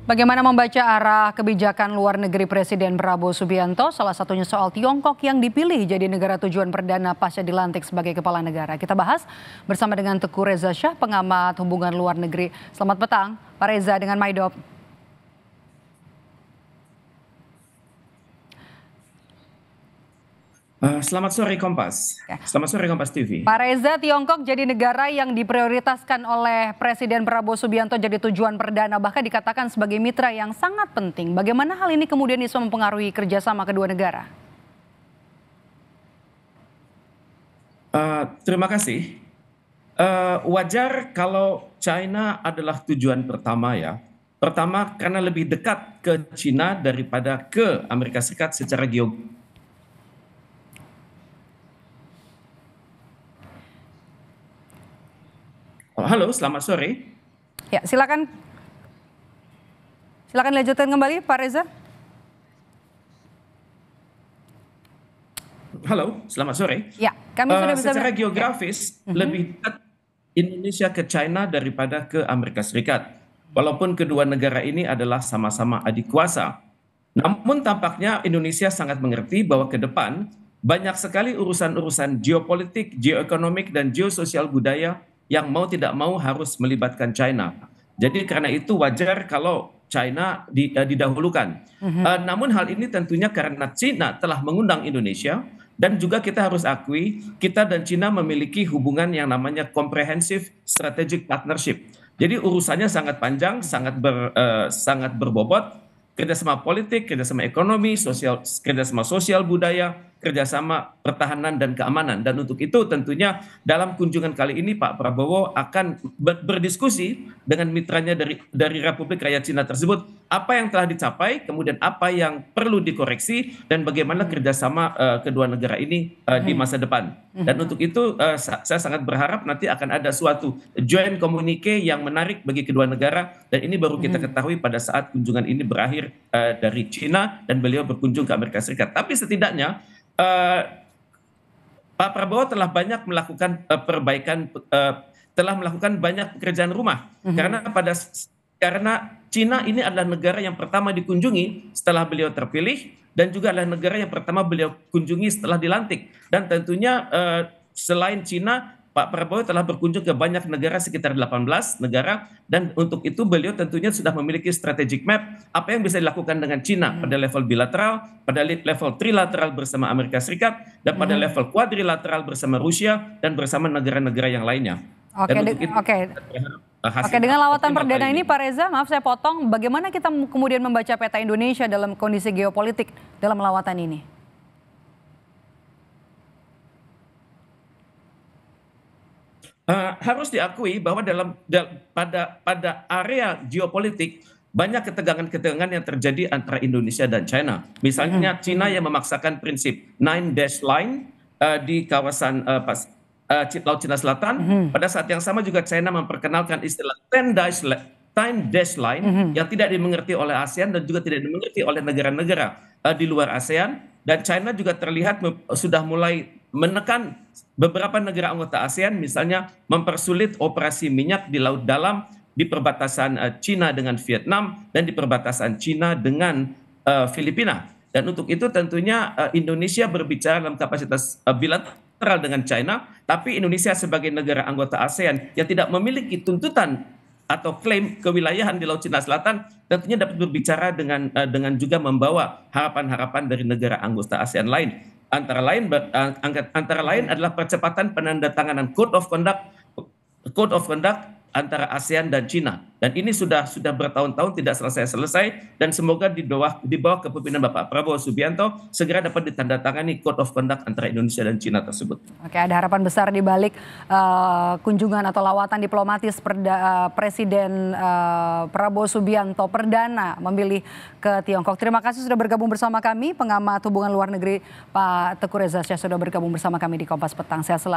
Bagaimana membaca arah kebijakan luar negeri Presiden Prabowo Subianto, salah satunya soal Tiongkok yang dipilih jadi negara tujuan perdana pasca dilantik sebagai kepala negara. Kita bahas bersama dengan Teguh Reza Shah, pengamat hubungan luar negeri. Selamat petang, Pak Reza dengan Maidop. Selamat sore Kompas. Ya. Selamat sore Kompas TV. Pak Reza, Tiongkok jadi negara yang diprioritaskan oleh Presiden Prabowo Subianto jadi tujuan perdana, bahkan dikatakan sebagai mitra yang sangat penting. Bagaimana hal ini kemudian bisa mempengaruhi kerjasama kedua negara? Terima kasih. Wajar kalau China adalah tujuan pertama ya. Pertama karena lebih dekat ke China daripada ke Amerika Serikat secara geografis. Halo, selamat sore. Ya, silakan. Silakan lanjutkan kembali, Pak Reza. Halo, selamat sore. Ya, kami sudah bisa. Secara geografis lebih dekat Indonesia ke China daripada ke Amerika Serikat. Walaupun kedua negara ini adalah sama-sama adik kuasa. Namun tampaknya Indonesia sangat mengerti bahwa ke depan banyak sekali urusan-urusan geopolitik, geoekonomik, dan geososial budaya yang mau tidak mau harus melibatkan China. Jadi karena itu wajar kalau China didahulukan. Namun hal ini tentunya karena China telah mengundang Indonesia dan juga kita harus akui kita dan China memiliki hubungan yang namanya comprehensive strategic partnership. Jadi urusannya sangat panjang, sangat berbobot. Kerjasama politik, kerjasama ekonomi, kerjasama sosial budaya, kerjasama pertahanan dan keamanan. Dan untuk itu tentunya dalam kunjungan kali ini Pak Prabowo akan berdiskusi dengan mitranya dari Republik Rakyat Cina tersebut, apa yang telah dicapai, kemudian apa yang perlu dikoreksi, dan bagaimana kerjasama kedua negara ini di masa depan. Dan untuk itu saya sangat berharap nanti akan ada suatu joint communique yang menarik bagi kedua negara, dan ini baru kita ketahui pada saat kunjungan ini berakhir dari China dan beliau berkunjung ke Amerika Serikat. Tapi setidaknya Pak Prabowo telah banyak melakukan perbaikan, telah melakukan banyak pekerjaan rumah karena China ini adalah negara yang pertama dikunjungi setelah beliau terpilih dan juga adalah negara yang pertama beliau kunjungi setelah dilantik. Dan tentunya selain China, Pak Prabowo telah berkunjung ke banyak negara, sekitar 18 negara, dan untuk itu beliau tentunya sudah memiliki strategic map apa yang bisa dilakukan dengan China pada level bilateral, pada level trilateral bersama Amerika Serikat, dan pada level kuadrilateral bersama Rusia dan bersama negara-negara yang lainnya. Oke, dengan lawatan perdana ini Pak Reza, maaf saya potong, bagaimana kita kemudian membaca peta Indonesia dalam kondisi geopolitik dalam lawatan ini? Harus diakui bahwa pada area geopolitik banyak ketegangan-ketegangan yang terjadi antara Indonesia dan China. Misalnya China yang memaksakan prinsip Nine Dash Line di kawasan Laut Cina Selatan. Pada saat yang sama juga China memperkenalkan istilah Ten Dash Line yang tidak dimengerti oleh ASEAN dan juga tidak dimengerti oleh negara-negara di luar ASEAN. Dan China juga terlihat sudah mulai menekan beberapa negara anggota ASEAN, misalnya mempersulit operasi minyak di laut dalam di perbatasan China dengan Vietnam dan di perbatasan China dengan Filipina. Dan untuk itu tentunya Indonesia berbicara dalam kapasitas bilateral dengan China, tapi Indonesia sebagai negara anggota ASEAN yang tidak memiliki tuntutan atau klaim kewilayahan di Laut Cina Selatan tentunya dapat berbicara dengan juga membawa harapan-harapan dari negara anggota ASEAN lain. Antara lain adalah percepatan penandatanganan Code of Conduct antara ASEAN dan China. Dan ini sudah bertahun-tahun tidak selesai-selesai, dan semoga di bawah kepemimpinan Bapak Prabowo Subianto segera dapat ditandatangani Code of Conduct antara Indonesia dan China tersebut. Oke, ada harapan besar di balik kunjungan atau lawatan diplomatis Presiden Prabowo Subianto perdana memilih ke Tiongkok. Terima kasih sudah bergabung bersama kami, pengamat hubungan luar negeri Pak Teguh Reza Shah sudah bergabung bersama kami di Kompas Petang. Sehat selalu.